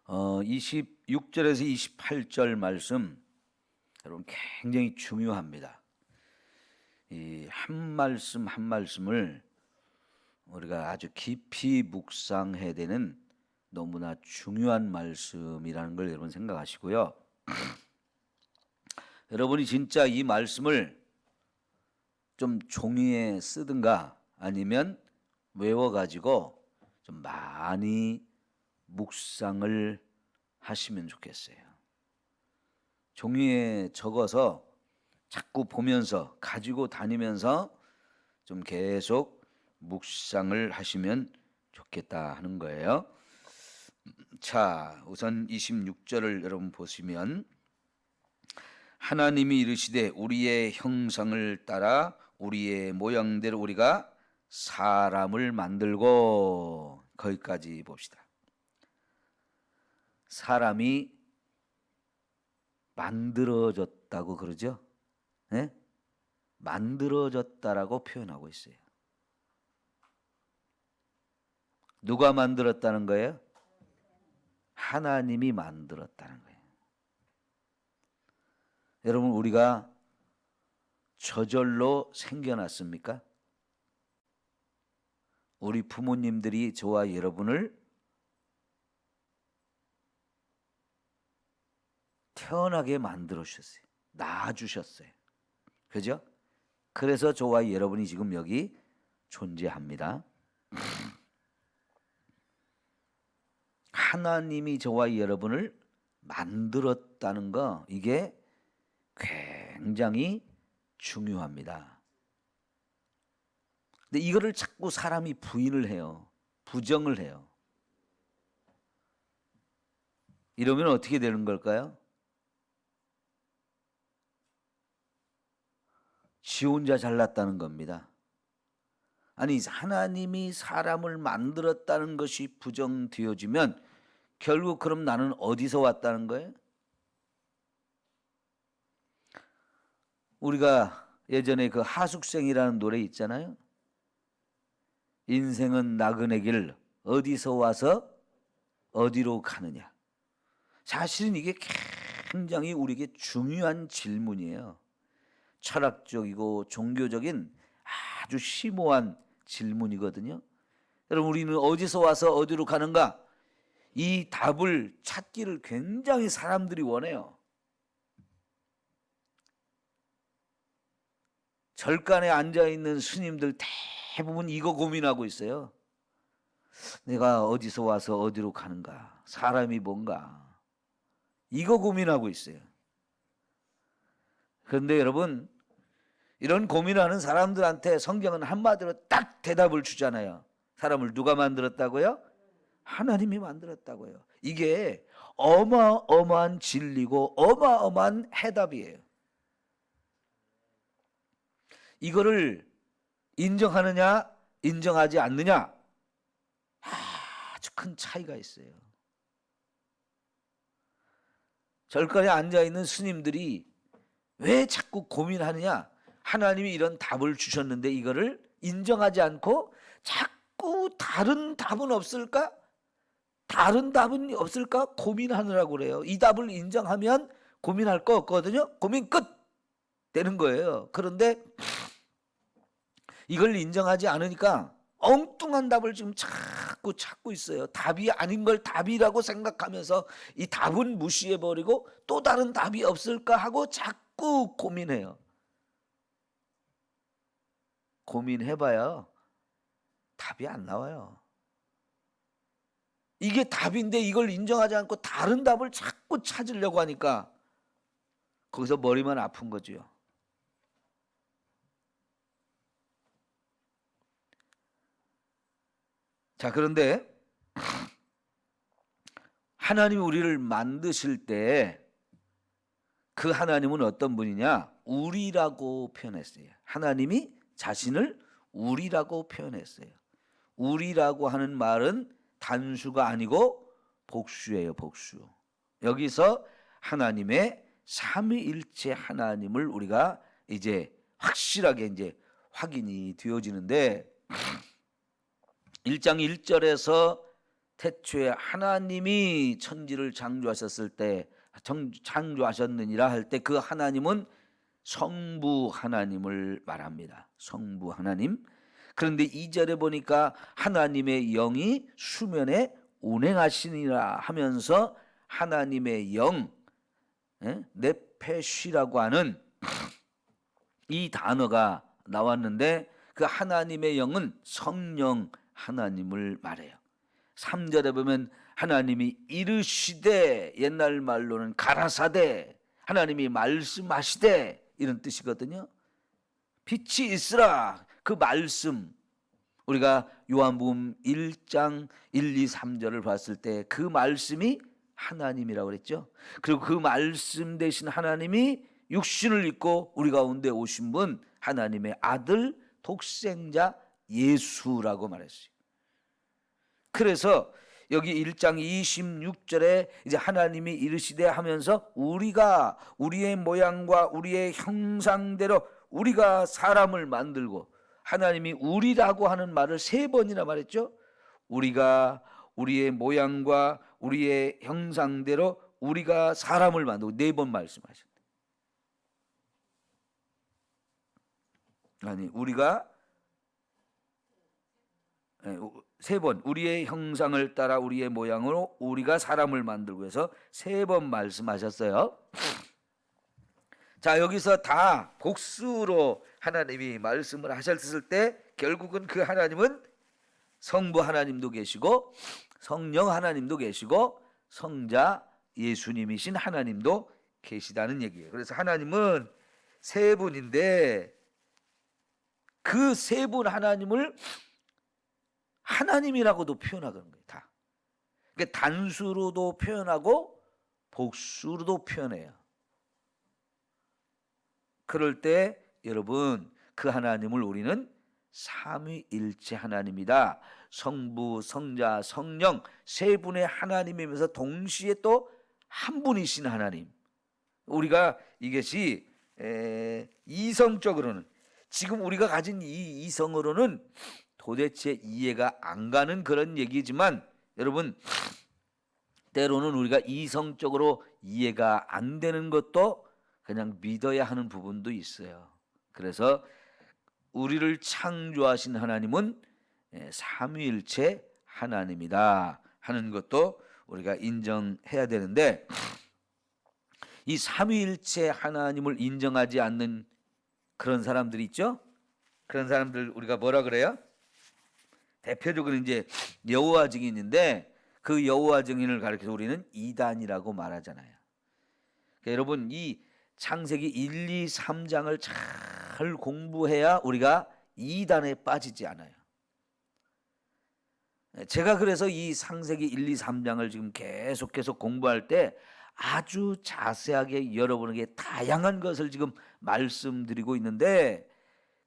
26절에서 28절 말씀 여러분 굉장히 중요합니다. 이 한 말씀 한 말씀을 우리가 아주 깊이 묵상해야 되는 너무나 중요한 말씀이라는 걸 여러분 생각하시고요. 여러분이 진짜 이 말씀을 좀 종이에 쓰든가 아니면 외워가지고 좀 많이 묵상을 하시면 좋겠어요. 종이에 적어서 자꾸 보면서 가지고 다니면서 좀 계속 묵상을 하시면 좋겠다 하는 거예요. 자, 우선 26절을 여러분 보시면 하나님이 이르시되 우리의 형상을 따라 우리의 모양대로 우리가 사람을 만들고, 거기까지 봅시다. 사람이 만들어졌다고 그러죠? 네? 만들어졌다라고 표현하고 있어요. 누가 만들었다는 거예요? 하나님이 만들었다는 거예요. 여러분, 우리가 저절로 생겨났습니까? 우리 부모님들이 저와 여러분을 태어나게 만들어 주셨어요. 낳아 주셨어요. 그죠? 그래서 저와 여러분이 지금 여기 존재합니다. 하나님이 저와 여러분을 만들었다는 거, 이게 굉장히 중요합니다. 근데 이거를 자꾸 사람이 부인을 해요. 부정을 해요. 이러면 어떻게 되는 걸까요? 지 혼자 잘났다는 겁니다. 아니, 하나님이 사람을 만들었다는 것이 부정되어지면 결국 그럼 나는 어디서 왔다는 거예요? 우리가 예전에 그 하숙생이라는 노래 있잖아요. 인생은 나그네 길 어디서 와서 어디로 가느냐. 사실은 이게 굉장히 우리에게 중요한 질문이에요. 철학적이고 종교적인 아주 심오한 질문이거든요. 여러분, 우리는 어디서 와서 어디로 가는가? 이 답을 찾기를 굉장히 사람들이 원해요. 절간에 앉아있는 스님들 대부분 이거 고민하고 있어요. 내가 어디서 와서 어디로 가는가? 사람이 뭔가? 이거 고민하고 있어요. 그런데 여러분, 이런 고민하는 사람들한테 성경은 한마디로 딱 대답을 주잖아요. 사람을 누가 만들었다고요? 하나님이 만들었다고요. 이게 어마어마한 진리고 어마어마한 해답이에요. 이거를 인정하느냐 인정하지 않느냐, 아주 큰 차이가 있어요. 절간에 앉아있는 스님들이 왜 자꾸 고민하느냐? 하나님이 이런 답을 주셨는데 이거를 인정하지 않고 자꾸 다른 답은 없을까? 다른 답은 없을까? 고민하느라고 그래요. 이 답을 인정하면 고민할 거 없거든요. 고민 끝! 되는 거예요. 그런데 이걸 인정하지 않으니까 엉뚱한 답을 지금 자꾸 찾고 있어요. 답이 아닌 걸 답이라고 생각하면서 이 답은 무시해버리고 또 다른 답이 없을까 하고 자꾸 고민해요. 고민해봐야 답이 안 나와요. 이게 답인데 이걸 인정하지 않고 다른 답을 자꾸 찾으려고 하니까 거기서 머리만 아픈 거죠. 자, 그런데 하나님이 우리를 만드실 때 그 하나님은 어떤 분이냐? 우리라고 표현했어요. 하나님이 자신을 우리라고 표현했어요. 우리라고 하는 말은 단수가 아니고 복수예요, 복수. 여기서 하나님의 삼위일체 하나님을 우리가 이제 확실하게 이제 확인이 되어지는데 1장 1절에서 태초에 하나님이 천지를 창조하셨을 때 창조하셨느니라 할 때 그 하나님은 성부 하나님을 말합니다. 성부 하나님. 그런데 2절에 보니까 하나님의 영이 수면에 운행하시니라 하면서 하나님의 영, 네페쉬라고 하는 이 단어가 나왔는데 그 하나님의 영은 성령 하나님을 말해요. 3절에 보면 하나님이 이르시되, 옛날 말로는 가라사대, 하나님이 말씀하시되 이런 뜻이거든요. 빛이 있으라, 그 말씀. 우리가 요한복음 1장 1, 2, 3절을 봤을 때 그 말씀이 하나님이라고 그랬죠. 그리고 그 말씀 되신 하나님이 육신을 입고 우리 가운데 오신 분, 하나님의 아들 독생자 예수라고 말했어요. 그래서 여기 1장 26절에 이제 하나님이 이르시되 하면서 우리가 우리의 모양과 우리의 형상대로 우리가 사람을 만들고, 하나님이 우리라고 하는 말을 3번이나 말했죠. 우리가 우리의 모양과 우리의 형상대로 우리가 사람을 만들고 4번 말씀하셨대. 아니, 우리가 3번, 우리의 형상을 따라 우리의 모양으로 우리가 사람을 만들고 해서 3번 말씀하셨어요. 자, 여기서 다 복수로 하나님이 말씀을 하셨을 때 결국은 그 하나님은 성부 하나님도 계시고 성령 하나님도 계시고 성자 예수님이신 하나님도 계시다는 얘기예요. 그래서 하나님은 3분인데 그 3분 하나님을 하나님이라고도 표현하는 거예요. 다. 그러니까 단수로도 표현하고 복수로도 표현해요. 그럴 때 여러분, 그 하나님을 우리는 삼위일체 하나님이다. 성부, 성자, 성령 3분의 하나님이면서 동시에 또 한 분이신 하나님. 우리가 이것이 이성적으로는, 지금 우리가 가진 이 이성으로는 도대체 이해가 안 가는 그런 얘기지만, 여러분, 때로는 우리가 이성적으로 이해가 안 되는 것도 그냥 믿어야 하는 부분도 있어요. 그래서 우리를 창조하신 하나님은 삼위일체 하나님이다 하는 것도 우리가 인정해야 되는데, 이 삼위일체 하나님을 인정하지 않는 그런 사람들이 있죠. 그런 사람들 우리가 뭐라 그래요? 대표적으로 이제 여호와 증인인데, 그 여호와 증인을 가리켜서 우리는 이단이라고 말하잖아요. 그러니까 여러분, 이 창세기 1, 2, 3장을 잘 공부해야 우리가 이단에 빠지지 않아요. 제가 그래서 이 창세기 1, 2, 3장을 지금 계속 공부할 때 아주 자세하게 여러분에게 다양한 것을 지금 말씀드리고 있는데,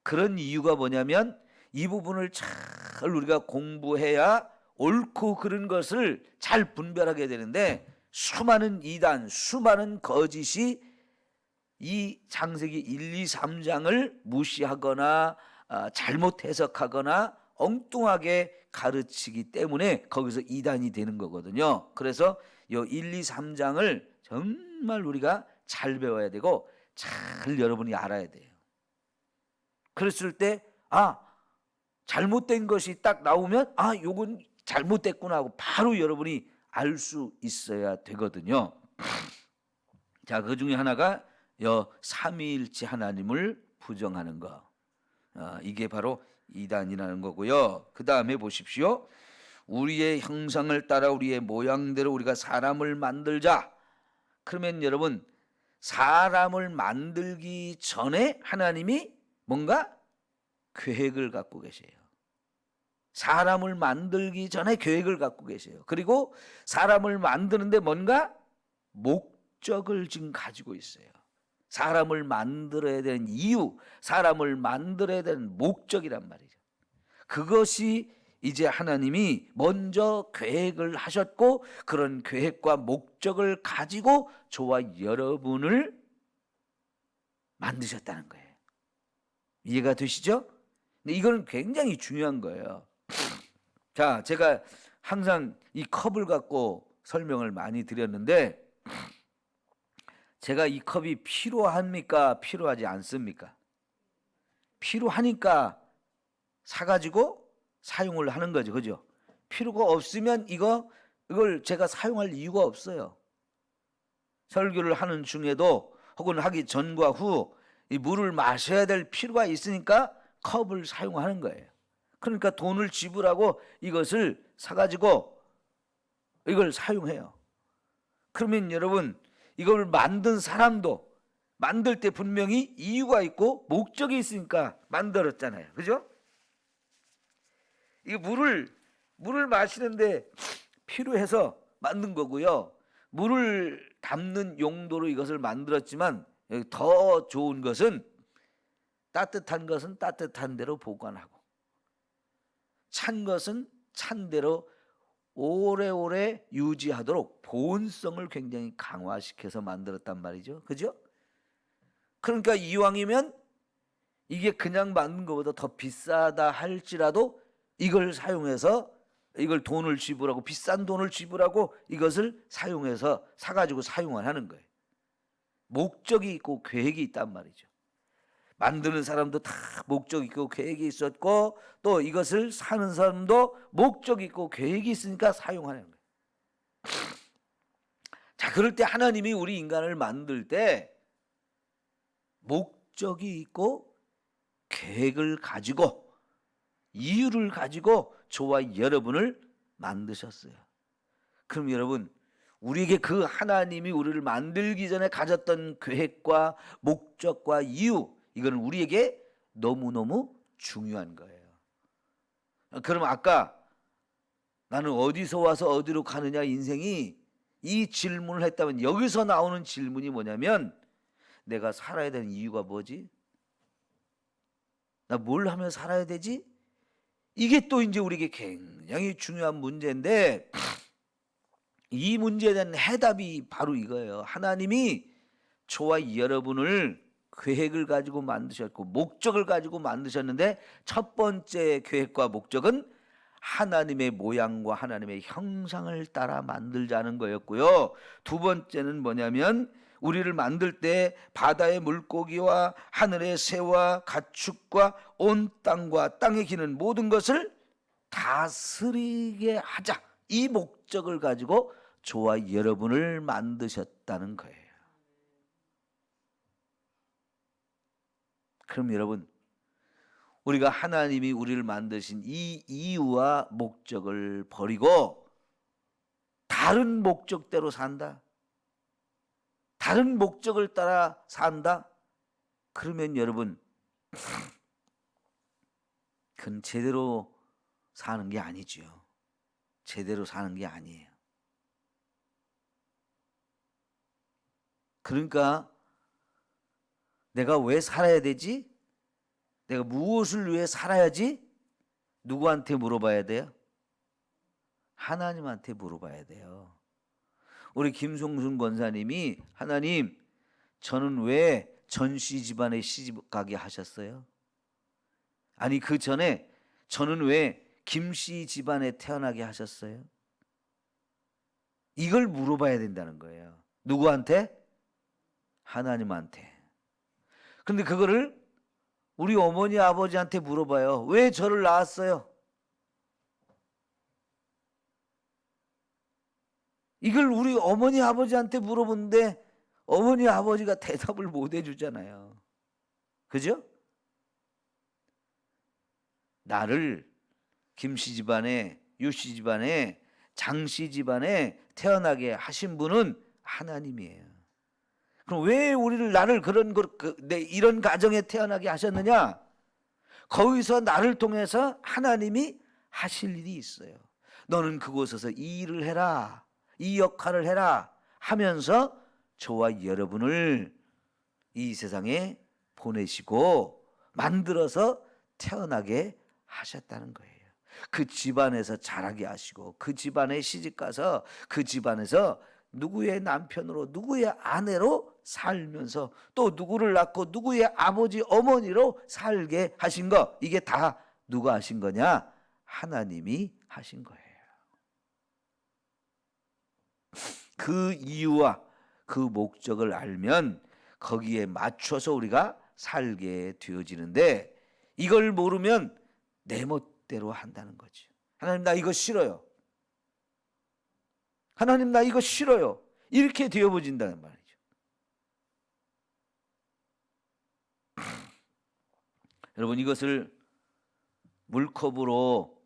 그런 이유가 뭐냐면 이 부분을 잘 우리가 공부해야 옳고 그른 것을 잘 분별하게 되는데, 수많은 이단, 수많은 거짓이 이 창세기 1, 2, 3장을 무시하거나 잘못 해석하거나 엉뚱하게 가르치기 때문에 거기서 이단이 되는 거거든요. 그래서 이 1, 2, 3장을 정말 우리가 잘 배워야 되고 잘 여러분이 알아야 돼요. 그랬을 때 잘못된 것이 딱 나오면 요건 잘못됐구나 하고 바로 여러분이 알 수 있어야 되거든요. 자, 그 중에 하나가 삼위일체 하나님을 부정하는 거. 이게 바로 이단이라는 거고요. 그 다음에 보십시오. 우리의 형상을 따라 우리의 모양대로 우리가 사람을 만들자. 그러면 여러분, 사람을 만들기 전에 하나님이 뭔가 계획을 갖고 계세요. 사람을 만들기 전에 계획을 갖고 계세요. 그리고 사람을 만드는데 뭔가 목적을 지금 가지고 있어요. 사람을 만들어야 되는 이유, 사람을 만들어야 되는 목적이란 말이죠. 그것이 이제 하나님이 먼저 계획을 하셨고, 그런 계획과 목적을 가지고 저와 여러분을 만드셨다는 거예요. 이해가 되시죠? 근데 이건 굉장히 중요한 거예요. 자, 제가 항상 이 컵을 갖고 설명을 많이 드렸는데, 제가 이 컵이 필요합니까? 필요하지 않습니까? 필요하니까 사가지고 사용을 하는 거죠. 그죠? 필요가 없으면 이걸 제가 사용할 이유가 없어요. 설교를 하는 중에도 혹은 하기 전과 후 이 물을 마셔야 될 필요가 있으니까 컵을 사용하는 거예요. 그러니까 돈을 지불하고 이것을 사가지고 이걸 사용해요. 그러면 여러분, 이걸 만든 사람도 만들 때 분명히 이유가 있고 목적이 있으니까 만들었잖아요. 그죠? 이 물을 마시는데 필요해서 만든 거고요. 물을 담는 용도로 이것을 만들었지만 더 좋은 것은 따뜻한 따뜻한 대로 보관하고, 찬 것은 찬 대로 오래오래 유지하도록 보온성을 굉장히 강화시켜서 만들었단 말이죠. 그죠? 그러니까 이왕이면 이게 그냥 만든 것보다 더 비싸다 할지라도 이걸 사용해서, 이걸 돈을 지불하고, 비싼 돈을 지불하고 이것을 사용해서 사가지고 사용을 하는 거예요. 목적이 있고 계획이 있단 말이죠. 만드는 사람도 다 목적 있고 계획이 있었고, 또 이것을 사는 사람도 목적 있고 계획이 있으니까 사용하는 거예요. 자, 그럴 때 하나님이 우리 인간을 만들 때 목적이 있고 계획을 가지고 이유를 가지고 저와 여러분을 만드셨어요. 그럼 여러분, 우리에게 그 하나님이 우리를 만들기 전에 가졌던 계획과 목적과 이유, 이거는 우리에게 너무너무 중요한 거예요. 그럼 아까 나는 어디서 와서 어디로 가느냐 인생이, 이 질문을 했다면 여기서 나오는 질문이 뭐냐면, 내가 살아야 되는 이유가 뭐지? 나 뭘 하면 살아야 되지? 이게 또 이제 우리에게 굉장히 중요한 문제인데, 이 문제에 대한 해답이 바로 이거예요. 하나님이 저와 여러분을 계획을 가지고 만드셨고 목적을 가지고 만드셨는데, 첫 번째 계획과 목적은 하나님의 모양과 하나님의 형상을 따라 만들자는 거였고요. 두 번째는 뭐냐면, 우리를 만들 때 바다의 물고기와 하늘의 새와 가축과 온 땅과 땅에 기는 모든 것을 다스리게 하자, 이 목적을 가지고 저와 여러분을 만드셨다는 거예요. 그럼 여러분, 우리가 하나님이 우리를 만드신 이 이유와 목적을 버리고 다른 목적대로 산다, 다른 목적을 따라 산다, 그러면 여러분, 그건 제대로 사는 게 아니죠. 제대로 사는 게 아니에요. 그러니까 내가 왜 살아야 되지? 내가 무엇을 위해 살아야지? 누구한테 물어봐야 돼요? 하나님한테 물어봐야 돼요. 우리 김송순 권사님이, 하나님, 저는 왜 전씨 집안에 시집 가게 하셨어요? 아니, 그 전에 저는 왜 김씨 집안에 태어나게 하셨어요? 이걸 물어봐야 된다는 거예요. 누구한테? 하나님한테. 근데 그거를 우리 어머니 아버지한테 물어봐요. 왜 저를 낳았어요? 이걸 우리 어머니 아버지한테 물어보는데 어머니 아버지가 대답을 못 해주잖아요. 그죠? 나를 김씨 집안에, 유씨 집안에, 장씨 집안에 태어나게 하신 분은 하나님이에요. 그럼 왜 나를 이런 가정에 태어나게 하셨느냐? 거기서 나를 통해서 하나님이 하실 일이 있어요. 너는 그곳에서 이 일을 해라, 이 역할을 해라 하면서 저와 여러분을 이 세상에 보내시고 만들어서 태어나게 하셨다는 거예요. 그 집안에서 자라게 하시고, 그 집안에 시집가서 그 집안에서 누구의 남편으로, 누구의 아내로 살면서 또 누구를 낳고 누구의 아버지 어머니로 살게 하신 거, 이게 다 누가 하신 거냐? 하나님이 하신 거예요. 그 이유와 그 목적을 알면 거기에 맞춰서 우리가 살게 되어지는데, 이걸 모르면 내 멋대로 한다는 거죠. 하나님 나 이거 싫어요. 하나님 나 이거 싫어요. 이렇게 되어버진다는 말이죠. 여러분, 이것을 물컵으로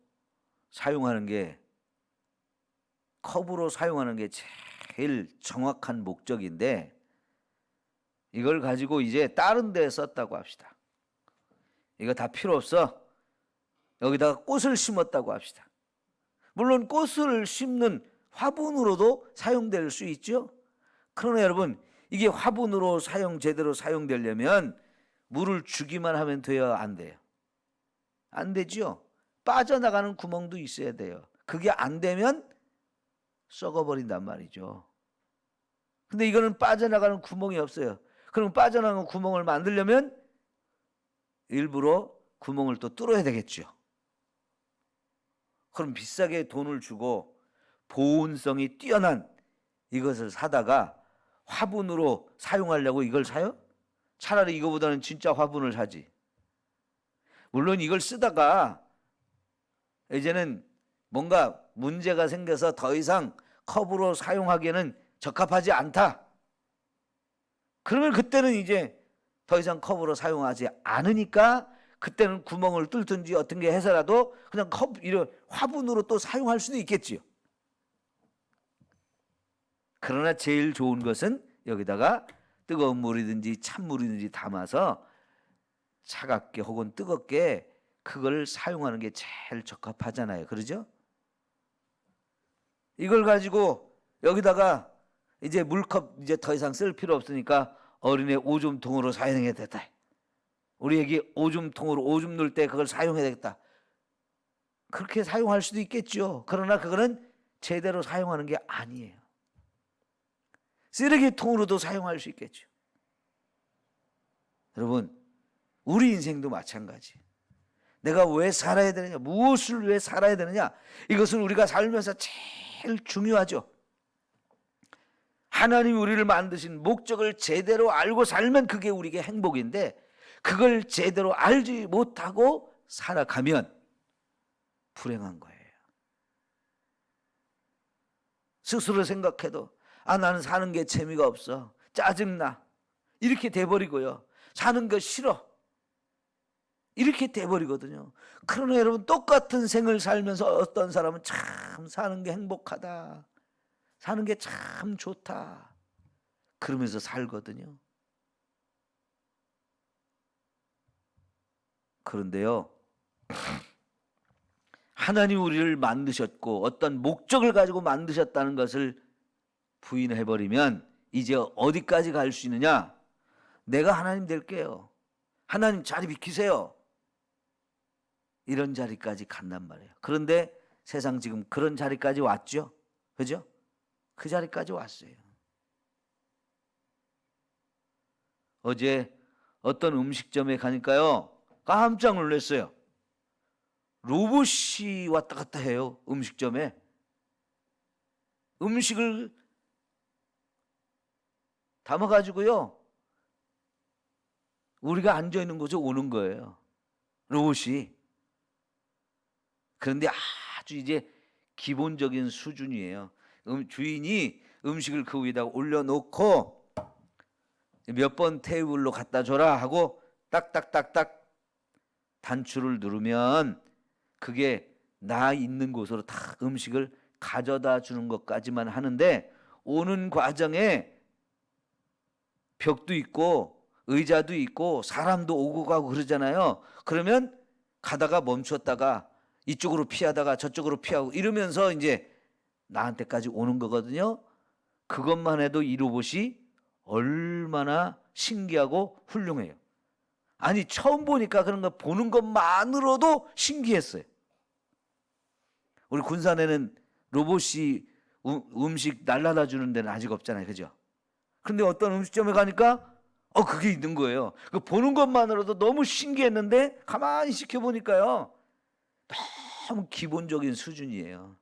사용하는 게, 컵으로 사용하는 게 제일 정확한 목적인데, 이걸 가지고 이제 다른 데에 썼다고 합시다. 이거 다 필요 없어. 여기다가 꽃을 심었다고 합시다. 물론 꽃을 심는 화분으로도 사용될 수 있죠. 그러나 여러분, 이게 화분으로 제대로 사용되려면 물을 주기만 하면 돼요? 안 돼요? 안 되죠. 빠져나가는 구멍도 있어야 돼요. 그게 안 되면 썩어버린단 말이죠. 근데 이거는 빠져나가는 구멍이 없어요. 그럼 빠져나가는 구멍을 만들려면 일부러 구멍을 또 뚫어야 되겠죠. 그럼 비싸게 돈을 주고 보온성이 뛰어난 이것을 사다가 화분으로 사용하려고 이걸 사요? 차라리 이거보다는 진짜 화분을 사지. 물론 이걸 쓰다가 이제는 뭔가 문제가 생겨서 더 이상 컵으로 사용하기에는 적합하지 않다. 그러면 그때는 이제 더 이상 컵으로 사용하지 않으니까 그때는 구멍을 뚫든지 어떤 게 해서라도 그냥 이런 화분으로 또 사용할 수도 있겠지요. 그러나 제일 좋은 것은 여기다가 뜨거운 물이든지 찬물이든지 담아서 차갑게 혹은 뜨겁게 그걸 사용하는 게 제일 적합하잖아요. 그러죠? 이걸 가지고 여기다가 이제 물컵 이제 더 이상 쓸 필요 없으니까 어린애 오줌통으로 사용해야 되겠다. 우리 애기 오줌통으로 오줌 넣을 때 그걸 사용해야 되겠다. 그렇게 사용할 수도 있겠죠. 그러나 그거는 제대로 사용하는 게 아니에요. 쓰레기통으로도 사용할 수 있겠죠. 여러분, 우리 인생도 마찬가지. 내가 왜 살아야 되느냐, 무엇을 왜 살아야 되느냐, 이것은 우리가 살면서 제일 중요하죠. 하나님이 우리를 만드신 목적을 제대로 알고 살면 그게 우리에게 행복인데, 그걸 제대로 알지 못하고 살아가면 불행한 거예요. 스스로 생각해도 나는 사는 게 재미가 없어, 짜증나, 이렇게 돼버리고요. 사는 거 싫어, 이렇게 돼버리거든요. 그러나 여러분, 똑같은 생을 살면서 어떤 사람은 참 사는 게 행복하다, 사는 게 참 좋다, 그러면서 살거든요. 그런데요, 하나님 우리를 만드셨고 어떤 목적을 가지고 만드셨다는 것을 부인해버리면 이제 어디까지 갈 수 있느냐? 내가 하나님 될게요, 하나님 자리 비키세요, 이런 자리까지 간단 말이에요. 그런데 세상 지금 그런 자리까지 왔죠? 그죠? 그 자리까지 왔어요. 어제 어떤 음식점에 가니까요, 깜짝 놀랐어요. 로봇이 왔다 갔다 해요. 음식점에 음식을 담아가지고요, 우리가 앉아있는 곳에 오는 거예요, 로봇이. 그런데 아주 이제 기본적인 수준이에요. 주인이 음식을 그 위에다가 올려놓고 몇 번 테이블로 갖다 줘라 하고 딱딱딱딱 단추를 누르면 그게 나 있는 곳으로 다 음식을 가져다 주는 것까지만 하는데, 오는 과정에 벽도 있고 의자도 있고 사람도 오고 가고 그러잖아요. 그러면 가다가 멈췄다가 이쪽으로 피하다가 저쪽으로 피하고 이러면서 이제 나한테까지 오는 거거든요. 그것만 해도 이 로봇이 얼마나 신기하고 훌륭해요. 아니, 처음 보니까 그런 거 보는 것만으로도 신기했어요. 우리 군산에는 로봇이 음식 날라다 주는 데는 아직 없잖아요. 그죠? 근데 어떤 음식점에 가니까 그게 있는 거예요. 그 보는 것만으로도 너무 신기했는데 가만히 지켜보니까요, 너무 기본적인 수준이에요.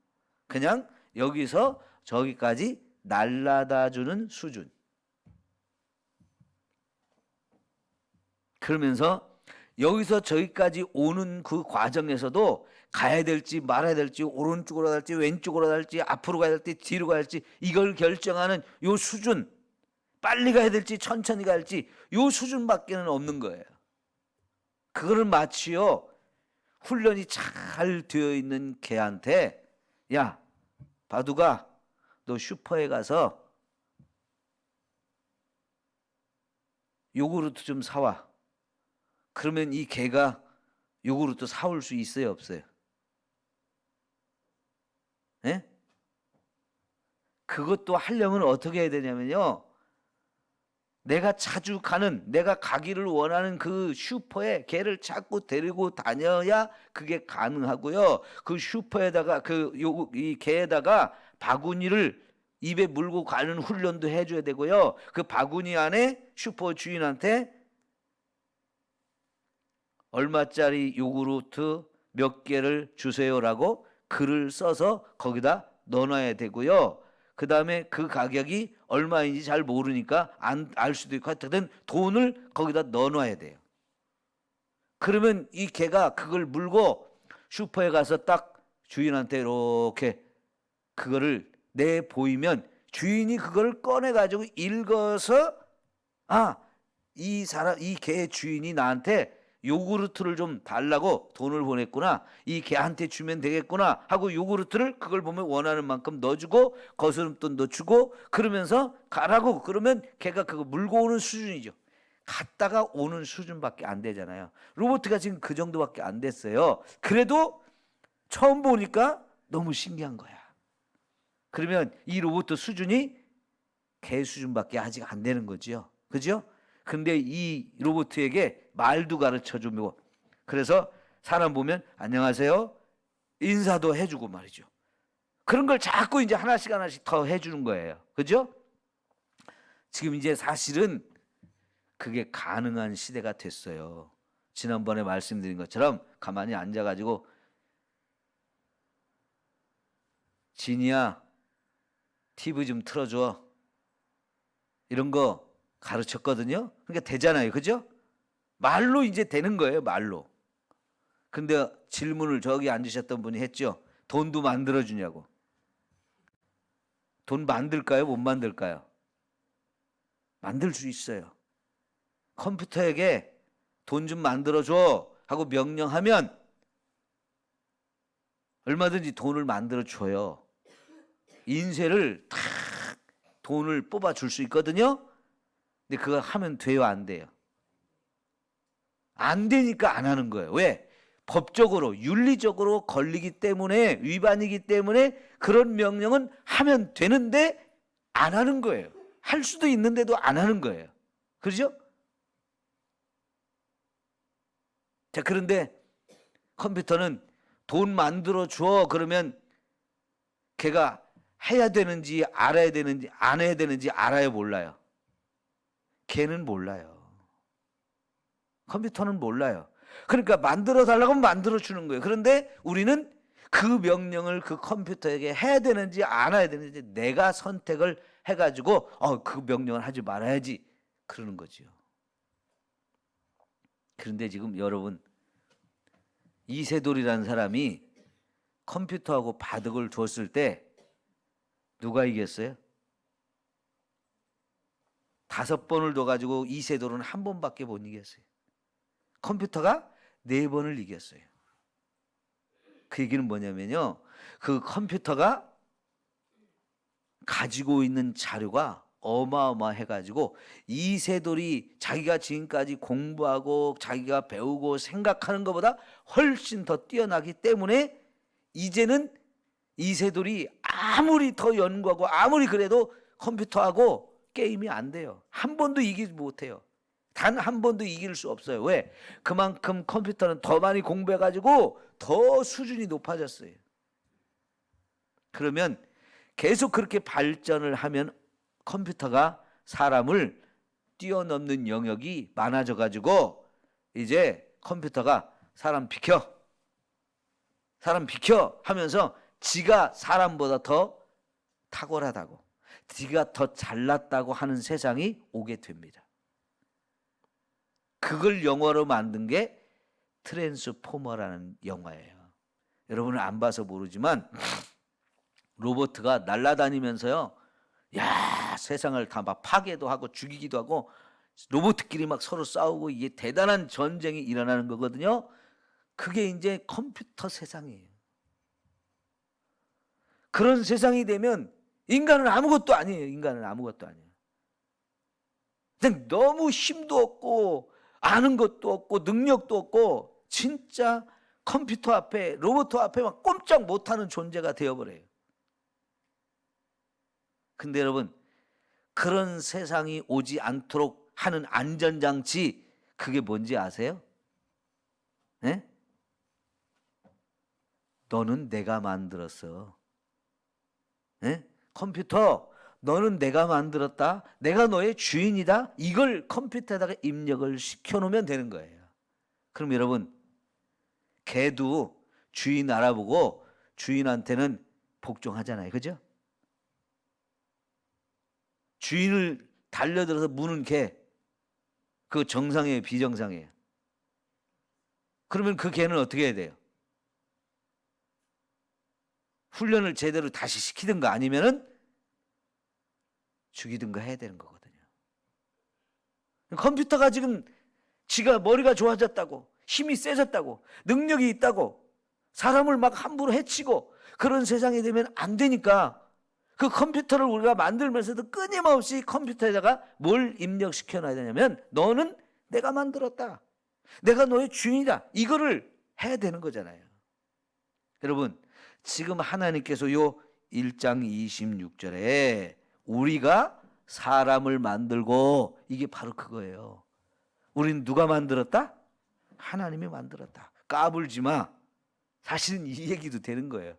그냥 여기서 저기까지 날라다주는 수준. 그러면서 여기서 저기까지 오는 그 과정에서도 가야 될지 말아야 될지, 오른쪽으로 갈지 왼쪽으로 갈지, 앞으로 가야 될지 뒤로 가야 될지, 이걸 결정하는 요 수준, 빨리 가야 될지 천천히 가야 될지 요 수준밖에는 없는 거예요. 그거를 마치요 훈련이 잘 되어 있는 개한테, 야 바둑아 너 슈퍼에 가서 요구르트 좀 사와. 그러면 이 개가 요구르트 사올 수 있어요 없어요? 예? 그것도 하려면 어떻게 해야 되냐면요, 내가 자주 가는, 내가 가기를 원하는 그 슈퍼에 개를 자꾸 데리고 다녀야 그게 가능하고요. 그 슈퍼에다가 이 개에다가 바구니를 입에 물고 가는 훈련도 해줘야 되고요. 그 바구니 안에 슈퍼 주인한테 얼마짜리 요구르트 몇 개를 주세요라고 글을 써서 거기다 넣어놔야 되고요. 그 다음에 그 가격이 얼마인지 잘 모르니까 알 수도 있고, 하여튼 돈을 거기다 넣어놔야 돼요. 그러면 이 개가 그걸 물고 슈퍼에 가서 딱 주인한테 이렇게 그거를 내 보이면 주인이 그걸 꺼내가지고 읽어서, 아, 이 개의 주인이 나한테 요구르트를 좀 달라고 돈을 보냈구나, 이 개한테 주면 되겠구나 하고 요구르트를 그걸 보면 원하는 만큼 넣어주고 거스름돈 넣어주고 그러면서 가라고, 그러면 개가 그거 물고 오는 수준이죠. 갔다가 오는 수준밖에 안 되잖아요. 로봇가 지금 그 정도밖에 안 됐어요. 그래도 처음 보니까 너무 신기한 거야. 그러면 이 로봇 수준이 개 수준밖에 아직 안 되는 거죠. 그죠? 근데 이 로봇에게 말도 가르쳐주고, 그래서 사람 보면 안녕하세요 인사도 해주고 말이죠. 그런 걸 자꾸 이제 하나씩 하나씩 더 해주는 거예요. 그죠? 지금 이제 사실은 그게 가능한 시대가 됐어요. 지난번에 말씀드린 것처럼 가만히 앉아가지고 진이야 TV 좀 틀어줘, 이런 거 가르쳤거든요. 그러니까 되잖아요. 그죠? 말로 이제 되는 거예요. 말로. 근데 질문을 저기 앉으셨던 분이 했죠. 돈도 만들어주냐고. 돈 만들까요? 못 만들까요? 만들 수 있어요. 컴퓨터에게 돈 좀 만들어줘 하고 명령하면 얼마든지 돈을 만들어줘요. 인쇄를 탁 돈을 뽑아줄 수 있거든요. 근데 그거 하면 돼요? 안 돼요? 안 되니까 안 하는 거예요. 왜? 법적으로 윤리적으로 걸리기 때문에, 위반이기 때문에 그런 명령은 하면 되는데 안 하는 거예요. 할 수도 있는데도 안 하는 거예요. 그렇죠? 자, 그런데 컴퓨터는 돈 만들어 줘 그러면 걔가 해야 되는지 알아야 되는지 안 해야 되는지 알아요 몰라요? 걔는 몰라요. 컴퓨터는 몰라요. 그러니까 만들어 달라고 하면 만들어 주는 거예요. 그런데 우리는 그 명령을 그 컴퓨터에게 해야 되는지 안 해야 되는지 내가 선택을 해가지고 그 명령을 하지 말아야지 그러는 거죠. 그런데 지금 여러분, 이세돌이라는 사람이 컴퓨터하고 바둑을 뒀을 때 누가 이겼어요? 5번을 둬가지고 이세돌은 1번밖에 못 이겼어요. 컴퓨터가 4번을 이겼어요. 그 얘기는 뭐냐면요, 그 컴퓨터가 가지고 있는 자료가 어마어마해가지고 이세돌이 자기가 지금까지 공부하고 자기가 배우고 생각하는 것보다 훨씬 더 뛰어나기 때문에 이제는 이세돌이 아무리 더 연구하고 아무리 그래도 컴퓨터하고 게임이 안 돼요. 한 번도 이기지 못해요. 단 한 번도 이길 수 없어요. 왜? 그만큼 컴퓨터는 더 많이 공부해가지고 더 수준이 높아졌어요. 그러면 계속 그렇게 발전을 하면 컴퓨터가 사람을 뛰어넘는 영역이 많아져가지고 이제 컴퓨터가 사람 비켜 하면서 지가 사람보다 더 탁월하다고, 네가 더 잘났다고 하는 세상이 오게 됩니다. 그걸 영화로 만든 게 트랜스포머라는 영화예요. 여러분은 안 봐서 모르지만 로봇가 날아다니면서요, 야, 세상을 다 막 파괴도 하고 죽이기도 하고 로봇끼리 막 서로 싸우고 이게 대단한 전쟁이 일어나는 거거든요. 그게 이제 컴퓨터 세상이에요. 그런 세상이 되면 인간은 아무것도 아니에요. 인간은 아무것도 아니에요. 그냥 너무 힘도 없고 아는 것도 없고 능력도 없고 진짜 컴퓨터 앞에 로봇 앞에 막 꼼짝 못하는 존재가 되어버려요. 근데 여러분, 그런 세상이 오지 않도록 하는 안전장치, 그게 뭔지 아세요? 네? 너는 내가 만들었어. 네? 컴퓨터, 너는 내가 만들었다. 내가 너의 주인이다. 이걸 컴퓨터에다가 입력을 시켜놓으면 되는 거예요. 그럼 여러분, 개도 주인 알아보고 주인한테는 복종하잖아요. 그죠? 주인을 달려들어서 무는 개, 그거 정상이에요, 비정상이에요? 그러면 그 개는 어떻게 해야 돼요? 훈련을 제대로 다시 시키든가 아니면은 죽이든가 해야 되는 거거든요. 컴퓨터가 지금 지가 머리가 좋아졌다고, 힘이 세졌다고, 능력이 있다고 사람을 막 함부로 해치고 그런 세상이 되면 안 되니까 그 컴퓨터를 우리가 만들면서도 끊임없이 컴퓨터에다가 뭘 입력시켜 놔야 되냐면 너는 내가 만들었다. 내가 너의 주인이다. 이거를 해야 되는 거잖아요. 여러분, 지금 하나님께서 요 1장 26절에 우리가 사람을 만들고, 이게 바로 그거예요. 우린 누가 만들었다? 하나님이 만들었다. 까불지 마. 사실은 이 얘기도 되는 거예요.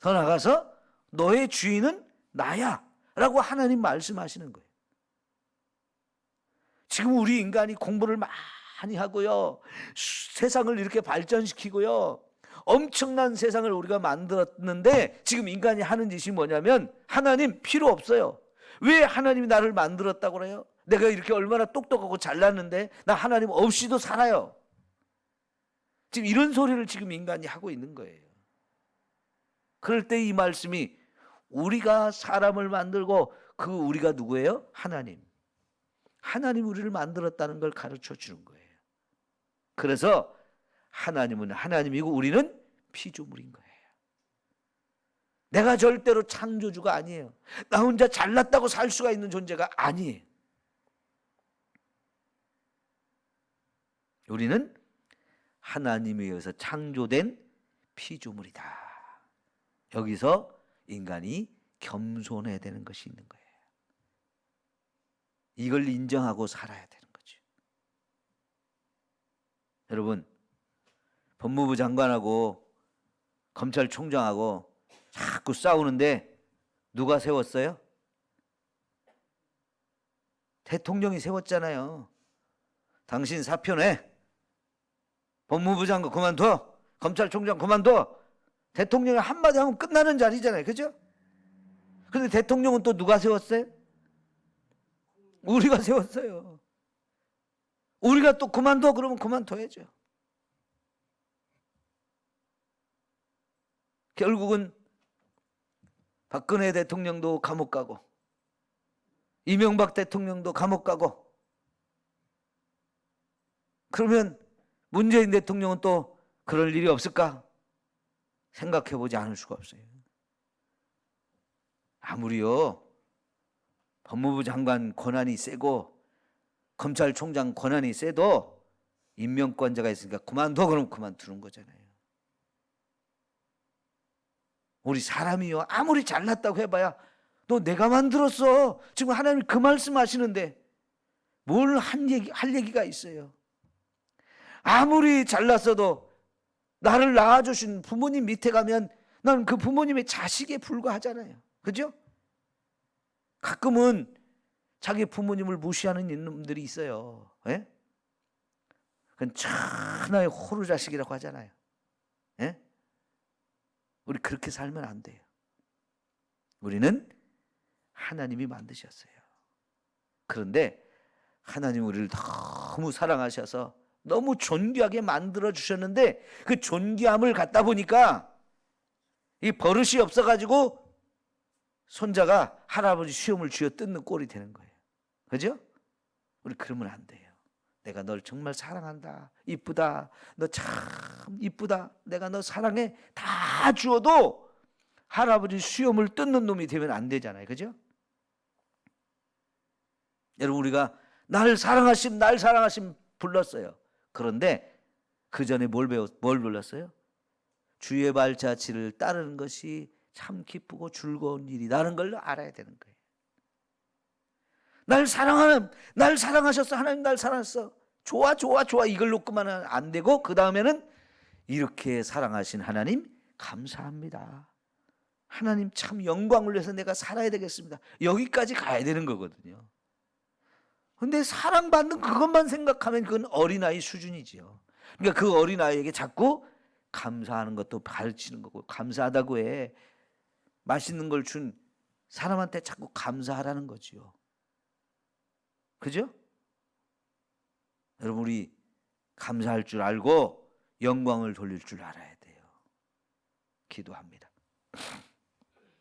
더 나가서 너의 주인은 나야 라고 하나님 말씀하시는 거예요. 지금 우리 인간이 공부를 많이 하고요, 세상을 이렇게 발전시키고요, 엄청난 세상을 우리가 만들었는데 지금 인간이 하는 짓이 뭐냐면 하나님 필요 없어요. 왜 하나님이 나를 만들었다고 그래요? 내가 이렇게 얼마나 똑똑하고 잘났는데 나 하나님 없이도 살아요. 지금 이런 소리를 지금 인간이 하고 있는 거예요. 그럴 때 이 말씀이 우리가 사람을 만들고, 그 우리가 누구예요? 하나님. 하나님 우리를 만들었다는 걸 가르쳐 주는 거예요. 그래서 하나님은 하나님이고 우리는 피조물인 거예요. 내가 절대로 창조주가 아니에요. 나 혼자 잘났다고 살 수가 있는 존재가 아니에요. 우리는 하나님에 의해서 창조된 피조물이다. 여기서 인간이 겸손해야 되는 것이 있는 거예요. 이걸 인정하고 살아야 되는 거죠. 여러분, 법무부 장관하고 검찰총장하고 자꾸 싸우는데 누가 세웠어요? 대통령이 세웠잖아요. 당신 사표 내. 법무부 장관 그만둬. 검찰총장 그만둬. 대통령이 한마디 하면 끝나는 자리잖아요. 그죠? 근데 대통령은 또 누가 세웠어요? 우리가 세웠어요. 우리가 또 그만둬 그러면 그만둬야죠. 결국은 박근혜 대통령도 감옥 가고 이명박 대통령도 감옥 가고, 그러면 문재인 대통령은 또 그럴 일이 없을까? 생각해보지 않을 수가 없어요. 아무리요 법무부 장관 권한이 세고 검찰총장 권한이 세도 임명권자가 있으니까 그만둬 그러면 그만두는 거잖아요. 우리 사람이요 아무리 잘났다고 해봐야 너 내가 만들었어. 지금 하나님이 그 말씀하시는데 뭘 할 얘기가 있어요. 아무리 잘났어도 나를 낳아주신 부모님 밑에 가면 난 그 부모님의 자식에 불과하잖아요. 그죠? 가끔은 자기 부모님을 무시하는 놈들이 있어요. 예? 그건 천하의 호루 자식이라고 하잖아요. 예? 우리 그렇게 살면 안 돼요. 우리는 하나님이 만드셨어요. 그런데 하나님 우리를 너무 사랑하셔서 너무 존귀하게 만들어 주셨는데 그 존귀함을 갖다 보니까 이 버릇이 없어가지고 손자가 할아버지 수염을 쥐어 뜯는 꼴이 되는 거예요. 그죠? 우리 그러면 안 돼요. 내가 널 정말 사랑한다. 이쁘다. 너 참 이쁘다. 내가 너 사랑해. 다 주어도 할아버지 수염을 뜯는 놈이 되면 안 되잖아요. 그죠? 여러분 우리가 날 사랑하심 불렀어요. 그런데 그 전에 뭘 불렀어요? 주의 발자취를 따르는 것이 참 기쁘고 즐거운 일이라는 걸 알아야 되는 거예요. 날 사랑하셨어. 하나님 날 사랑했어. 좋아 이걸 놓고만 안 되고 그 다음에는 이렇게 사랑하신 하나님 감사합니다. 하나님 참 영광을 위해서 내가 살아야 되겠습니다. 여기까지 가야 되는 거거든요. 근데 사랑받는 그것만 생각하면 그건 어린아이 수준이지요. 그러니까 그 어린아이에게 자꾸 감사하는 것도 가르치는 거고 감사하다고 해. 맛있는 걸 준 사람한테 자꾸 감사하라는 거지요. 그죠? 여러분 우리 감사할 줄 알고 영광을 돌릴 줄 알아야 돼요. 기도합니다.